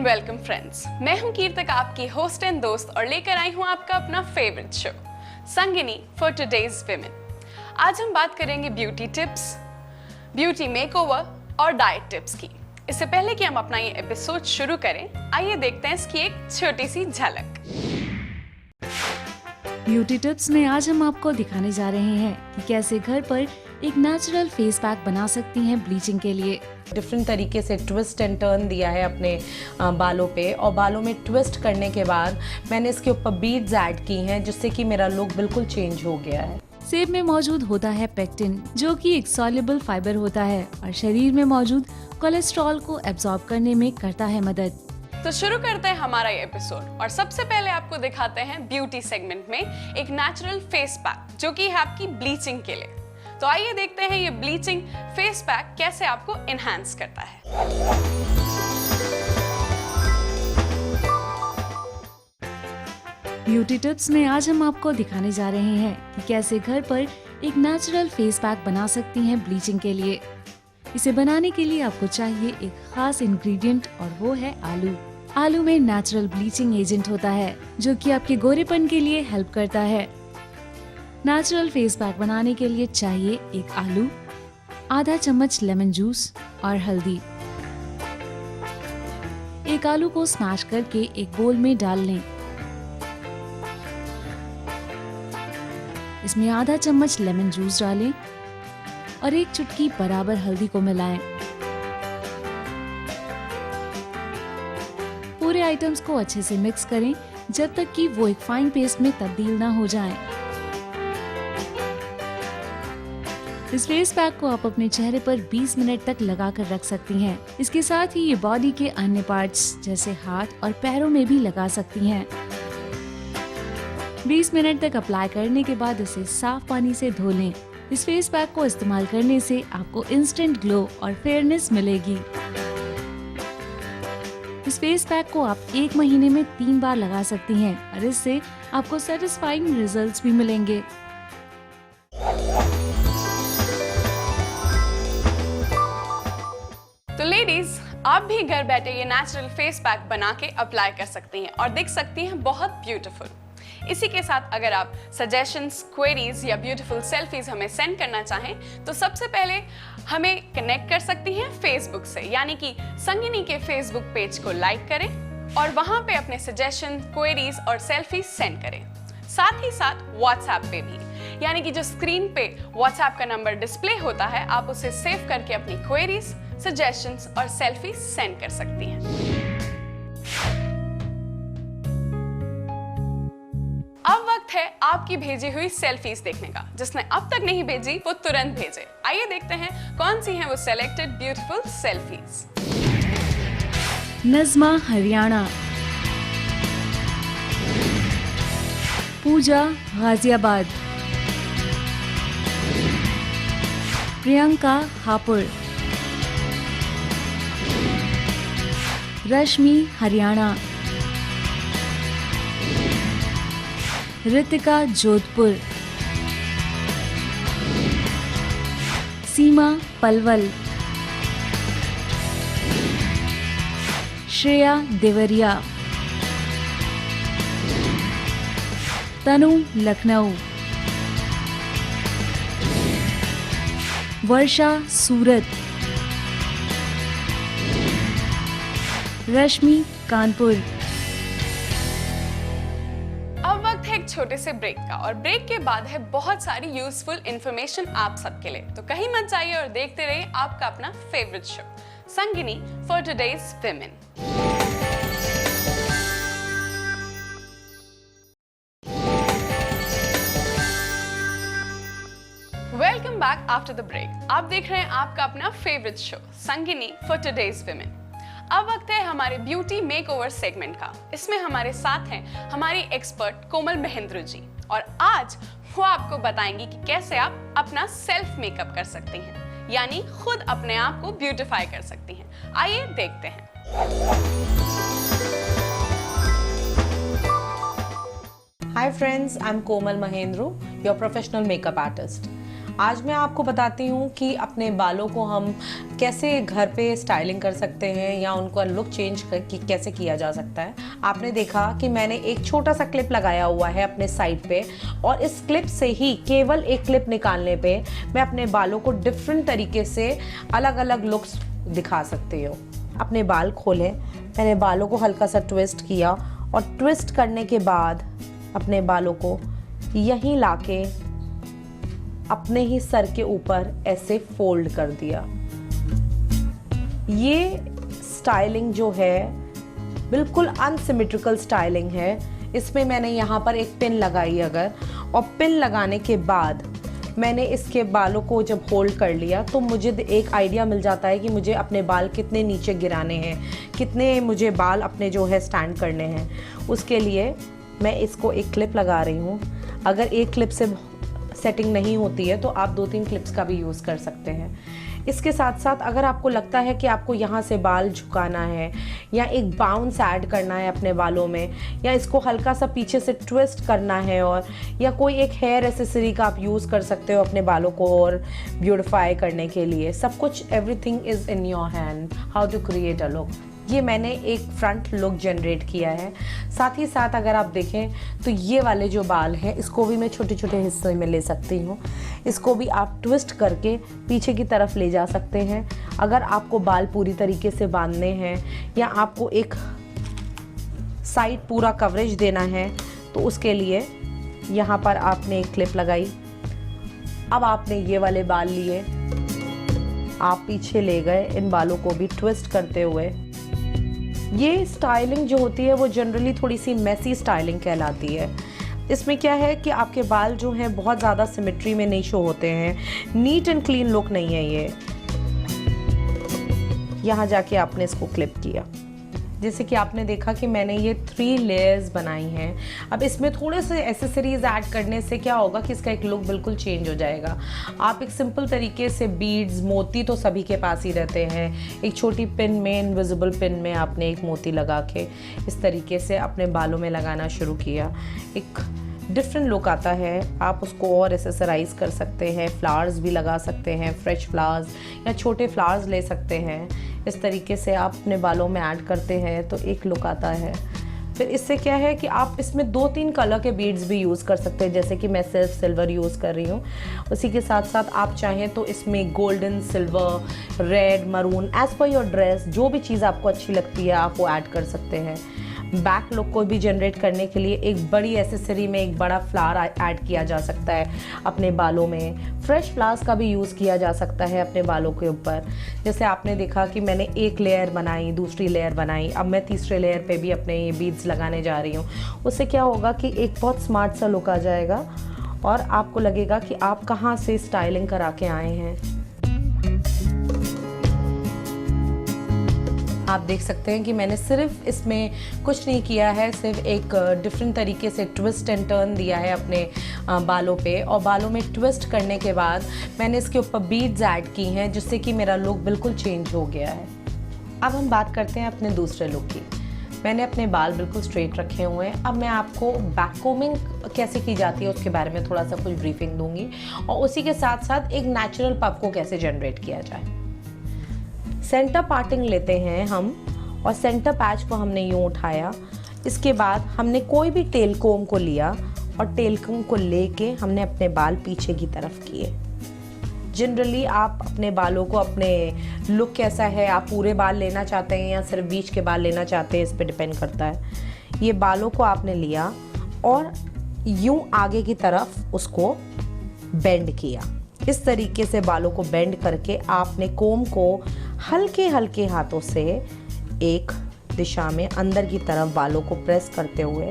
Welcome friends, मैं हूं कीर्तक, आपकी होस्ट एंड दोस्त, और लेकर आई हूं आपका अपना favourite show Sangini for today's women. आज हम बात करेंगे ब्यूटी टिप्स, ब्यूटी मेकओवर और डाइट टिप्स की। इससे पहले कि हम अपना ये एपिसोड शुरू करें, आइए देखते हैं इसकी एक छोटी सी झलक। ब्यूटी टिप्स में आज हम आपको दिखाने जा रहे हैं कि कैसे घर पर एक नेचुरल फेस पैक बना सकती हैं ब्लीचिंग के लिए। डिफरेंट तरीके से ट्विस्ट एंड टर्न दिया है अपने बालों पे, और बालों में ट्विस्ट करने के बाद मैंने इसके ऊपर बीड्स ऐड की हैं, जिससे कि मेरा लुक बिल्कुल चेंज हो गया है। सेब में मौजूद होता है पेक्टिन, जो कि एक सॉल्युबल फाइबर होता है और शरीर में मौजूद कोलेस्ट्रॉल को एब्जॉर्ब करने में करता है मदद। तो शुरू करते हैं हमारा ये एपिसोड, और सबसे पहले आपको दिखाते हैं ब्यूटी सेगमेंट में एक नेचुरल फेस पैक जो कि है आपकी ब्लीचिंग के लिए। तो आइए देखते हैं ये ब्लीचिंग फेस पैक कैसे आपको एनहांस करता है। ब्यूटी टिप्स में आज हम आपको दिखाने जा रहे हैं कि कैसे घर पर एक नेचुरल फेस पैक बना सकती हैं ब्लीचिंग के लिए। इसे बनाने के लिए आपको चाहिए एक खास इंग्रेडिएंट, और वो है आलू। आलू में नेचुरल ब्लीचिंग एजेंट होता है जो कि आपके गोरेपन के लिए हेल्प करता है। नेचुरल फेस पैक बनाने के लिए चाहिए एक आलू, आधा चम्मच लेमन जूस और हल्दी। एक आलू को स्मैश करके एक बोल में डाल लें। इसमें आधा चम्मच लेमन जूस डालें और एक चुटकी बराबर हल्दी को मिलाएं। पूरे आइटम्स को अच्छे से मिक्स करें जब तक कि वो एक फाइन पेस्ट में तब्दील ना हो जाएं। इस फेस पैक को आप अपने चेहरे पर 20 मिनट तक लगा कर रख सकती हैं। इसके साथ ही ये बॉडी के अन्य पार्ट्स जैसे हाथ और पैरों में भी लगा सकती हैं। 20 मिनट तक अप्लाई करने के बाद इसे साफ पानी से धो लें। इस फेस पैक को इस्तेमाल करने से आपको इंस्टेंट ग्लो और फेयरनेस मिलेगी। इस फेस पैक को आप 1 महीने में 3 बार लगा सकती हैं और इससे आपको सेटिस्फाइंग रिजल्ट्स भी मिलेंगे। तो लेडीज, आप भी घर बैठे ये नेचुरल फेस पैक बना के अप्लाई कर सकती हैं और दिख सकती हैं बहुत ब्यूटीफुल। इसी के साथ अगर आप सजेशंस, क्वेरीज या ब्यूटीफुल सेल्फीज हमें सेंड करना चाहें तो सबसे पहले हमें कनेक्ट कर सकती हैं फेसबुक से, यानी कि संगिनी के फेसबुक पेज को लाइक करें और वहां पे अपने सजेशन, क्वेरीज और सेल्फीज सेंड करें। साथ ही साथ व्हाट्सएप पे भी, यानी कि जो स्क्रीन पे व्हाट्सएप का नंबर डिस्प्ले होता है, आप उसे सेव करके अपनी क्वेरीज, सजेशंस और सेल्फीज सेंड कर सकती हैं। अब वक्त है आपकी भेजी हुई सेल्फीज देखने का। जिसने अब तक नहीं भेजी वो तुरंत भेजे। आइए देखते हैं कौन सी हैं वो selected beautiful selfies. Najma Haryana, Pooja Ghaziabad, Priyanka Hapur, Rashmi Haryana, Ritika Jodhpur, Seema Palwal, Shreya Deoria, Tanu Lucknow, Varsha Surat, Rashmi Kanpur. अब वक्त है एक छोटे से ब्रेक का, और ब्रेक के बाद है बहुत सारी यूजफुल इंफॉर्मेशन आप सबके लिए। तो कहीं मत जाइए और देखते रहिए आपका अपना favourite show Sangini for today's women. Welcome back after the break. आप देख रहे हैं आपका अपना favourite show Sangini for today's women. अब वक्त है हमारे ब्यूटी मेकओवर सेगमेंट का। इसमें हमारे साथ हैं हमारी एक्सपर्ट कोमल महेंद्र जी, और आज वो आपको बताएंगी कि कैसे आप अपना सेल्फ मेकअप कर सकती हैं, यानी खुद अपने आप को ब्यूटीफाई कर सकती हैं। आइए देखते हैं। Hi friends, I'm Komal Mahendru, your professional makeup artist. आज मैं आपको बताती हूँ कि अपने बालों को हम कैसे घर पे स्टाइलिंग कर सकते हैं या उनका लुक चेंज कैसे किया जा सकता है। आपने देखा कि मैंने एक छोटा सा क्लिप लगाया हुआ है अपने साइड पे, और इस क्लिप से ही केवल एक क्लिप निकालने पे मैं अपने बालों को डिफरेंट तरीके से अलग अलग लुक्स दिखा सकती हूँ। अपने बाल खोलें, मैंने बालों को हल्का सा ट्विस्ट किया और ट्विस्ट करने के बाद अपने बालों को यहीं लाके अपने ही सर के ऊपर ऐसे फोल्ड कर दिया। ये स्टाइलिंग जो है बिल्कुल अनसिमेट्रिकल स्टाइलिंग है। इसमें मैंने यहाँ पर एक पिन लगाई अगर, और पिन लगाने के बाद मैंने इसके बालों को जब होल्ड कर लिया तो मुझे एक आइडिया मिल जाता है कि मुझे अपने बाल कितने नीचे गिराने हैं, कितने मुझे बाल अपने जो है स्टैंड करने हैं। उसके लिए मैं इसको एक क्लिप लगा रही हूँ। अगर एक क्लिप से सेटिंग नहीं होती है तो आप 2-3 क्लिप्स का भी यूज़ कर सकते हैं। इसके साथ साथ अगर आपको लगता है कि आपको यहाँ से बाल झुकाना है या एक बाउंस ऐड करना है अपने बालों में, या इसको हल्का सा पीछे से ट्विस्ट करना है, और या कोई एक हेयर एसेसरी का आप यूज़ कर सकते हो अपने बालों को और ब्यूटिफाई करने के लिए। सब कुछ everything is in your hand how to create a look. ये मैंने एक फ्रंट लुक जनरेट किया है। साथ ही साथ अगर आप देखें तो ये वाले जो बाल हैं इसको भी मैं छोटे छोटे हिस्सों में ले सकती हूँ। इसको भी आप ट्विस्ट करके पीछे की तरफ ले जा सकते हैं। अगर आपको बाल पूरी तरीके से बांधने हैं या आपको एक साइड पूरा कवरेज देना है तो उसके लिए यहाँ पर आपने एक क्लिप लगाई। अब आपने ये वाले बाल लिए, आप पीछे ले गए इन बालों को भी ट्विस्ट करते हुए। ये स्टाइलिंग जो होती है वो जनरली थोड़ी सी मेसी स्टाइलिंग कहलाती है। इसमें क्या है कि आपके बाल जो हैं बहुत ज़्यादा सिमेट्री में नहीं शो होते हैं, नीट एंड क्लीन लुक नहीं है ये। यहाँ जाके आपने इसको क्लिप किया। जैसे कि आपने देखा कि मैंने ये 3 लेयर्स बनाई हैं। अब इसमें थोड़े से एसेसरीज ऐड करने से क्या होगा कि इसका एक लुक बिल्कुल चेंज हो जाएगा। आप एक सिंपल तरीके से बीड्स, मोती तो सभी के पास ही रहते हैं। एक छोटी पिन में, इनविजिबल पिन में आपने एक मोती लगा के इस तरीके से अपने बालों में लगाना शुरू किया। एक डिफरेंट लुक आता है। आप उसको और एसेसराइज कर सकते हैं, फ्लावर्स भी लगा सकते हैं, फ्रेश फ्लावर्स या छोटे फ्लावर्स ले सकते हैं। इस तरीके से आप अपने बालों में ऐड करते हैं तो एक लुक आता है। फिर इससे क्या है कि आप इसमें 2-3 कलर के बीड्स भी यूज़ कर सकते हैं, जैसे कि मैं सिर्फ सिल्वर यूज़ कर रही हूँ। उसी के साथ साथ आप चाहें तो इसमें golden, silver, red, maroon, as per your dress जो भी चीज़ आपको अच्छी लगती है आप वो ऐड कर सकते हैं। बैक लुक को भी जनरेट करने के लिए एक बड़ी एसेसरी में एक बड़ा फ्लावर ऐड किया जा सकता है अपने बालों में। फ्रेश फ्लावर्स का भी यूज़ किया जा सकता है अपने बालों के ऊपर। जैसे आपने देखा कि मैंने एक लेयर बनाई, दूसरी लेयर बनाई, अब मैं तीसरे लेयर पे भी अपने ये बीड्स लगाने जा रही हूँ। उससे क्या होगा कि एक बहुत स्मार्ट सा लुक आ जाएगा और आपको लगेगा कि आप कहाँ से स्टाइलिंग करा के आए हैं। आप देख सकते हैं कि मैंने सिर्फ इसमें कुछ नहीं किया है, सिर्फ एक डिफरेंट तरीके से ट्विस्ट एंड टर्न दिया है अपने बालों पे, और बालों में ट्विस्ट करने के बाद मैंने इसके ऊपर बीड्स ऐड की हैं जिससे कि मेरा लुक बिल्कुल चेंज हो गया है। अब हम बात करते हैं अपने दूसरे लुक की। मैंने अपने बाल बिल्कुल स्ट्रेट रखे हुए हैं। अब मैं आपको बैक कोमिंग कैसे की जाती है उसके बारे में थोड़ा सा कुछ ब्रीफिंग दूंगी, और उसी के साथ साथ एक नेचुरल पफ को कैसे जनरेट किया जाए। सेंटर पार्टिंग लेते हैं हम, और सेंटर पैच को हमने यूँ उठाया। इसके बाद हमने कोई भी टेल कोम को लिया और टेल कोम को लेके हमने अपने बाल पीछे की तरफ किए। जनरली आप अपने बालों को, अपने लुक कैसा है, आप पूरे बाल लेना चाहते हैं या सिर्फ बीच के बाल लेना चाहते हैं, इस पे डिपेंड करता है। ये बालों को आपने लिया और यूँ आगे की तरफ उसको बेंड किया। इस तरीके से बालों को बेंड करके आपने कोम को हल्के हल्के हाथों से एक दिशा में अंदर की तरफ बालों को प्रेस करते हुए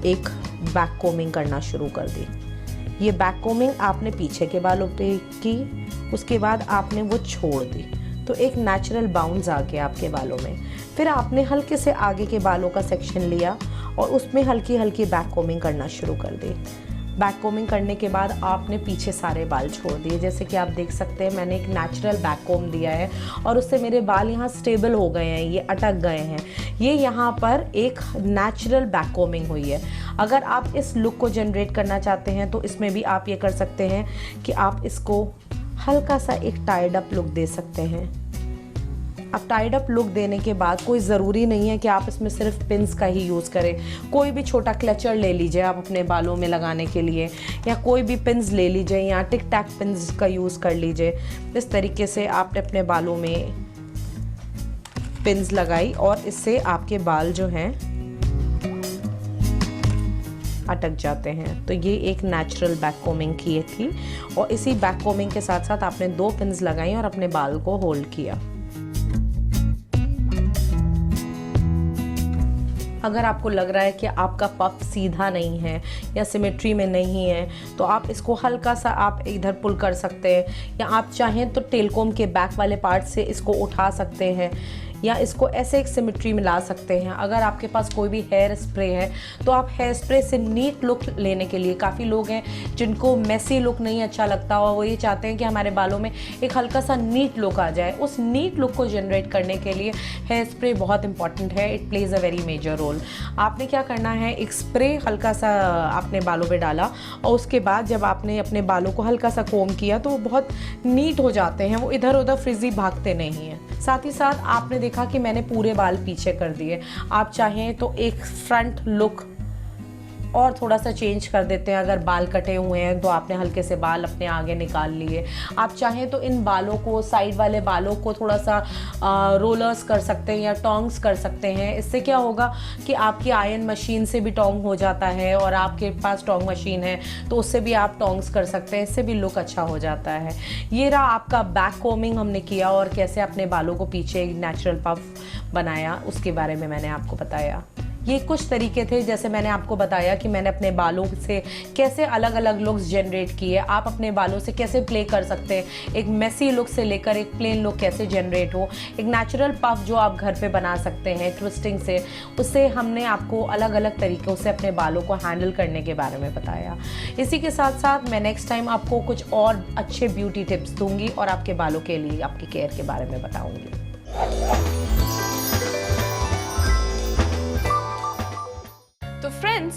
एक बैक कोमिंग करना शुरू कर दी। ये बैक कोमिंग आपने पीछे के बालों पे की, उसके बाद आपने वो छोड़ दी तो एक नेचुरल बाउंस आ गया आपके बालों में। फिर आपने हल्के से आगे के बालों का सेक्शन लिया और उसमें हल्की हल्की बैक कोमिंग करना शुरू कर दी। बैक कोमिंग करने के बाद आपने पीछे सारे बाल छोड़ दिए। जैसे कि आप देख सकते हैं मैंने एक नेचुरल बैक कोम दिया है और उससे मेरे बाल यहाँ स्टेबल हो गए हैं, ये अटक गए हैं। ये यहाँ पर एक नेचुरल बैक कोमिंग हुई है। अगर आप इस लुक को जनरेट करना चाहते हैं तो इसमें भी आप ये कर सकते हैं कि आप इसको हल्का सा एक टाइड अप लुक दे सकते हैं। अब टाइड अप लुक देने के बाद कोई ज़रूरी नहीं है कि आप इसमें सिर्फ पिन्स का ही यूज़ करें। कोई भी छोटा क्लचर ले लीजिए आप अपने बालों में लगाने के लिए, या कोई भी पिन्स ले लीजिए, या टिक टैक पिन्स का यूज़ कर लीजिए। इस तरीके से आपने अपने बालों में पिन्स लगाई और इससे आपके बाल जो हैं अटक जाते हैं। तो ये एक नेचुरल बैक कोमिंग की थी और इसी बैक कोमिंग के साथ साथ आपने 2 पिन्स लगाई और अपने बाल को होल्ड किया। अगर आपको लग रहा है कि आपका पफ सीधा नहीं है या सिमेट्री में नहीं है तो आप इसको हल्का सा आप इधर पुल कर सकते हैं, या आप चाहें तो टेल कोम के बैक वाले पार्ट से इसको उठा सकते हैं या इसको ऐसे एक सिमेट्री में ला सकते हैं। अगर आपके पास कोई भी हेयर स्प्रे है तो आप हेयर स्प्रे से नीट लुक लेने के लिए, काफ़ी लोग हैं जिनको मेसी लुक नहीं अच्छा लगता और वो ये चाहते हैं कि हमारे बालों में एक हल्का सा नीट लुक आ जाए, उस नीट लुक को जनरेट करने के लिए हेयर स्प्रे बहुत इंपॉर्टेंट है। It plays a very major role. आपने क्या करना है, एक स्प्रे हल्का सा आपने बालों पे डाला और उसके बाद जब आपने अपने बालों को हल्का सा कोम किया तो वो बहुत नीट हो जाते हैं, वो इधर उधर फ्रिजी भागते नहीं हैं। साथ ही साथ आपने देखा कि मैंने पूरे बाल पीछे कर दिए। आप चाहें तो एक फ्रंट लुक और थोड़ा सा चेंज कर देते हैं। अगर बाल कटे हुए हैं तो आपने हल्के से बाल अपने आगे निकाल लिए। आप चाहें तो इन बालों को, साइड वाले बालों को थोड़ा सा रोलर्स कर सकते हैं या टोंग्स कर सकते हैं। इससे क्या होगा कि आपकी आयरन मशीन से भी टोंग हो जाता है और आपके पास टोंग मशीन है तो उससे भी आप टोंग्स कर सकते हैं, इससे भी लुक अच्छा हो जाता है। ये रहा आपका बैक कोमिंग हमने किया और कैसे अपने बालों को पीछे एक नेचुरल पफ बनाया उसके बारे में मैंने आपको बताया। ये कुछ तरीके थे, जैसे मैंने आपको बताया कि मैंने अपने बालों से कैसे अलग अलग लुक्स जनरेट किए। आप अपने बालों से कैसे प्ले कर सकते हैं, एक मेसी लुक से लेकर एक प्लेन लुक कैसे जनरेट हो, एक नेचुरल पफ जो आप घर पे बना सकते हैं ट्विस्टिंग से, उससे हमने आपको अलग अलग तरीक़ों से अपने बालों को हैंडल करने के बारे में बताया। इसी के साथ साथ मैं नेक्स्ट टाइम आपको कुछ और अच्छे ब्यूटी टिप्स दूंगी और आपके बालों के लिए आपकी केयर के बारे में बताऊंगी। तो फ्रेंड्स,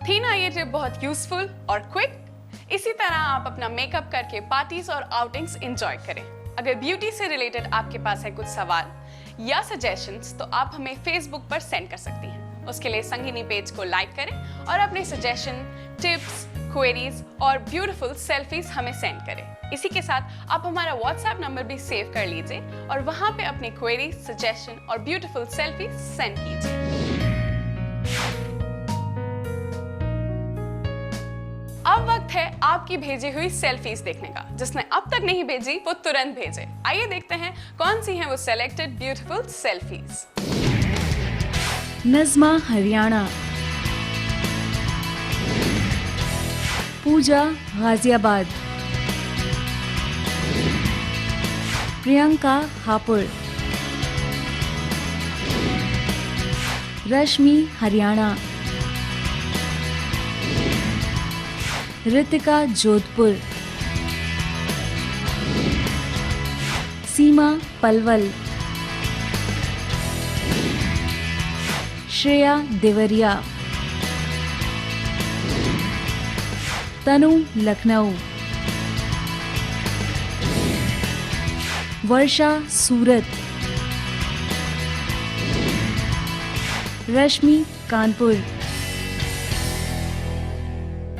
थी ना ये टिप बहुत यूजफुल और क्विक? इसी तरह आप अपना मेकअप करके पार्टीज और आउटिंग्स एंजॉय करें। अगर ब्यूटी से रिलेटेड आपके पास है कुछ सवाल या सजेशंस तो आप हमें फेसबुक पर सेंड कर सकती हैं। उसके लिए संगिनी पेज को लाइक करें और अपने सजेशन, टिप्स, क्वेरीज और ब्यूटीफुल सेल्फीज हमें सेंड करें। इसी के साथ आप हमारा व्हाट्सएप नंबर भी सेव कर लीजिए और वहां पे अपनी क्वेरी, सजेशन और ब्यूटीफुल सेल्फी सेंड कीजिए। अब वक्त है आपकी भेजी हुई सेल्फीज देखने का। जिसने अब तक नहीं भेजी वो तुरंत भेजे। आइए देखते हैं कौन सी हैं वो selected beautiful selfies. Najma Haryana, Pooja Ghaziabad, Priyanka Hapur, Rashmi Haryana, Ritika Jodhpur, Seema Palwal, Shreya Deoria, Tanu Lucknow, Varsha Surat, Rashmi Kanpur.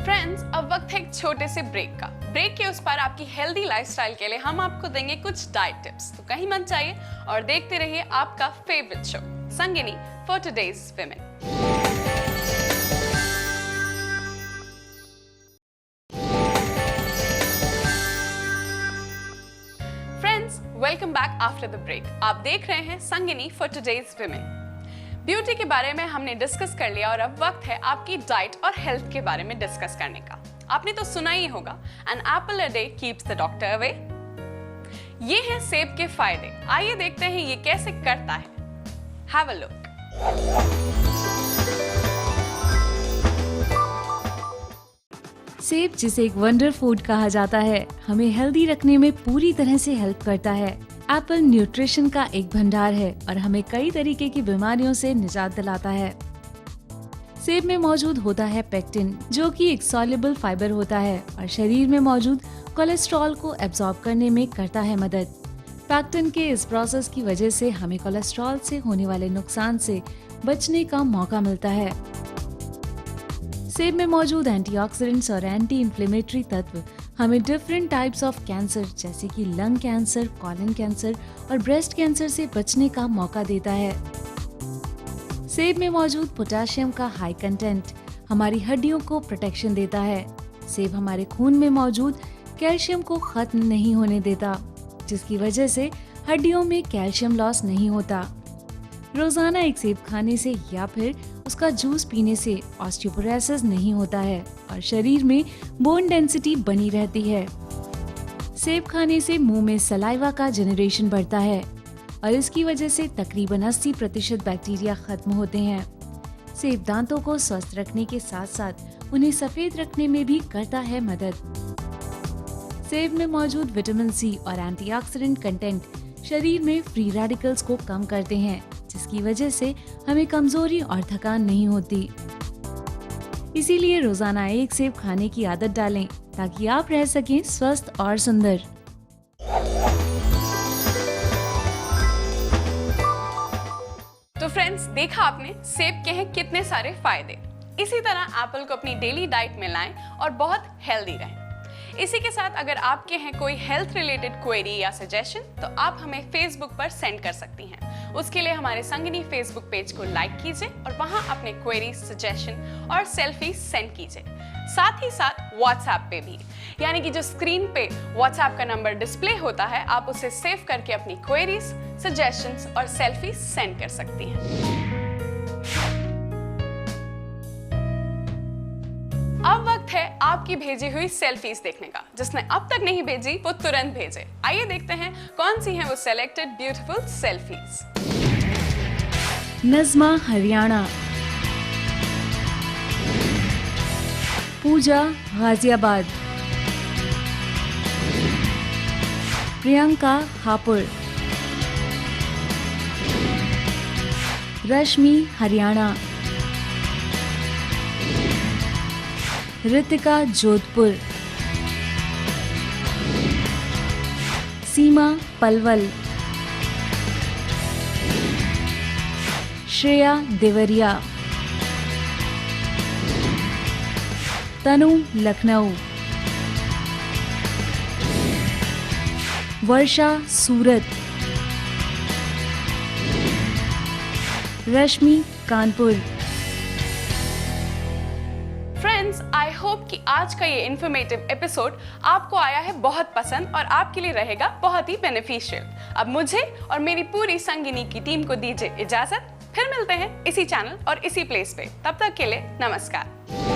Friends, अब वक्त है एक छोटे से ब्रेक का। ब्रेक के उस पार आपकी हेल्दी लाइफस्टाइल के लिए हम आपको देंगे कुछ डाइट टिप्स। तो कहीं मत जाइए और देखते रहिए आपका favourite show Sangini for today's women. Friends, welcome back after the break. आप देख रहे हैं संगिनी फॉर टुडेज विमेन। ब्यूटी के बारे में हमने डिस्कस कर लिया और अब वक्त है आपकी डाइट और हेल्थ के बारे में डिस्कस करने का। आपने तो सुना ही होगा, an apple a day keeps the doctor away. ये हैं सेब के फायदे। आइए देखते हैं ये कैसे करता है। Have a look. सेब, जिसे एक वंडर फूड कहा जाता है, हमें हेल्दी रखने में पूरी तरह से हेल्प करता है। एप्पल न्यूट्रिशन का एक भंडार है और हमें कई तरीके की बीमारियों से निजात दिलाता है। सेब में मौजूद होता है पेक्टिन, जो कि एक सॉल्युबल फाइबर होता है और शरीर में मौजूद कोलेस्ट्रॉल को एब्जॉर्ब करने में करता है मदद। पेक्टिन के इस प्रोसेस की वजह से हमें कोलेस्ट्रॉल से होने वाले नुकसान से बचने का मौका मिलता है। सेब में मौजूद एंटीऑक्सीडेंट्स और एंटी इन्फ्लेमेटरी तत्व हमें डिफरेंट टाइप्स ऑफ कैंसर जैसे कि लंग कैंसर, कॉलन कैंसर और ब्रेस्ट कैंसर से बचने का मौका देता है। सेब में मौजूद पोटेशियम का हाई कंटेंट हमारी हड्डियों को प्रोटेक्शन देता है। सेब हमारे खून में मौजूद कैल्शियम को खत्म नहीं होने देता, जिसकी वजह से हड्डियों में कैल्शियम लॉस नहीं होता। रोजाना एक सेब खाने से या फिर उसका जूस पीने से ऑस्टियोपोरोसिस नहीं होता है और शरीर में बोन डेंसिटी बनी रहती है। सेब खाने से मुंह में सलाइवा का जनरेशन बढ़ता है और इसकी वजह से तकरीबन 80% बैक्टीरिया खत्म होते हैं। सेब दांतों को स्वस्थ रखने के साथ साथ उन्हें सफेद रखने में भी करता है मदद। सेब में मौजूद विटामिन सी और एंटीऑक्सीडेंट कंटेंट शरीर में फ्री रेडिकल्स को कम करते हैं, जिसकी वजह से हमें कमजोरी और थकान नहीं होती। इसीलिए रोजाना एक सेब खाने की आदत डालें ताकि आप रह सकें स्वस्थ और सुंदर। तो फ्रेंड्स, देखा आपने सेब के हैं कितने सारे फायदे। इसी तरह एप्पल को अपनी डेली डाइट में लाएं और बहुत हेल्दी रहें। इसी के साथ अगर आपके हैं कोई हेल्थ रिलेटेड क्वेरी या सजेशन तो आप हमें फेसबुक पर सेंड कर सकती हैं। उसके लिए हमारे संगिनी फेसबुक पेज को लाइक कीजिए और वहां अपने क्वेरी, सजेशन और सेल्फी सेंड कीजिए। साथ ही साथ व्हाट्सएप पे भी, यानी कि जो स्क्रीन पे व्हाट्सएप का नंबर डिस्प्ले होता है, आप उसे सेव करके अपनी क्वेरीज, सजेशंस और सेल्फी सेंड कर सकती हैं। अब वक्त है आपकी भेजी हुई सेल्फीज देखने का। जिसने अब तक नहीं भेजी वो तुरंत भेजे। आइए देखते हैं कौन सी हैं वो selected beautiful selfies. Najma Haryana, Pooja Ghaziabad, Priyanka Hapur, Rashmi Haryana, Ritika Jodhpur, Seema Palwal, Shreya Deoria, Tanu Lucknow, Varsha Surat, Rashmi Kanpur. Friends, I hope कि आज का ये इन्फॉर्मेटिव एपिसोड आपको आया है बहुत पसंद और आपके लिए रहेगा बहुत ही बेनिफिशियल। अब मुझे और मेरी पूरी संगिनी की टीम को दीजिए इजाजत। फिर मिलते हैं इसी चैनल और इसी प्लेस पे। तब तक के लिए नमस्कार।